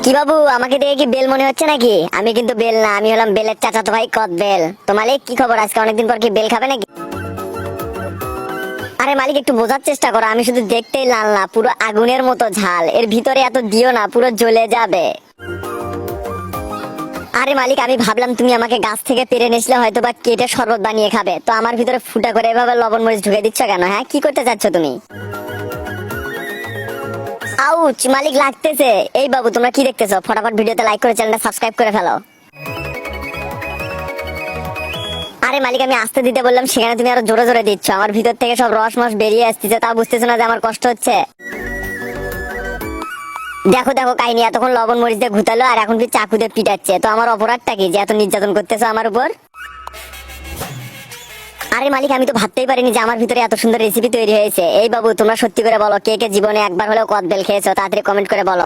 কি বাবু, আমাকে দেখে কি বেল মনে হচ্ছে নাকি? আমি কিন্তু বেল না, আমি হলাম বেলের চাচাতো ভাই কদ বেল। তো মালিক কি খবর, আজকে অনেকদিন পর কি বেল খাবে নাকি? আরে মালিক, একটু বোঝার চেষ্টা করো, আমি শুধু দেখতেই লাল না, পুরো আগুনের মতো ঝাল। এর ভিতরে এত দিও না, পুরো জ্বলে যাবে। আরে মালিক, আমি ভাবলাম তুমি আমাকে গাছ থেকে পেরে নিয়েছিলে, হয়তো বা কেটে শরবত বানিয়ে খাবে, তো আমার ভিতরে ফুটা করে এভাবে লবণ মরিচ ঢুকে দিচ্ছ কেন? হ্যাঁ, কি করতে চাচ্ছ তুমি? আউচ মালিক, লাগতেছে। এই বাবু, তোমরা কি দেখতেছো? ফটাফট ভিডিওতে লাইক করে চ্যানেলটা সাবস্ক্রাইব করে ফেলো। আরে মালিক, আমি আসতে দিতে বললাম, সেখানে তুমি আরো জোরে জোরে দিচ্ছ। আমার ভিতর থেকে সব রস মস বেরিয়ে আসতেছে, তা বুঝতেছো না যে আমার কষ্ট হচ্ছে? দেখো দেখো কাহিনী, এতক্ষণ লবণ মরিচ দিয়ে ঘুতালো, আর এখন কি চাকু দিয়ে পিটাচ্ছে। তো আমার অপরাধটা কি যে এত নির্যাতন করতেছো আমার উপর? আরে মালিক, আমি তো ভাবতেই পারিনি যে আমার ভিতরে এত সুন্দর রেসিপি তৈরি হয়েছে। এই বাবু, তোমরা সত্যি করে বলো, কে কে জীবনে একবার হলেও কদবেল খেয়েছো? তাড়াতাড়ি কমেন্ট করে বলো।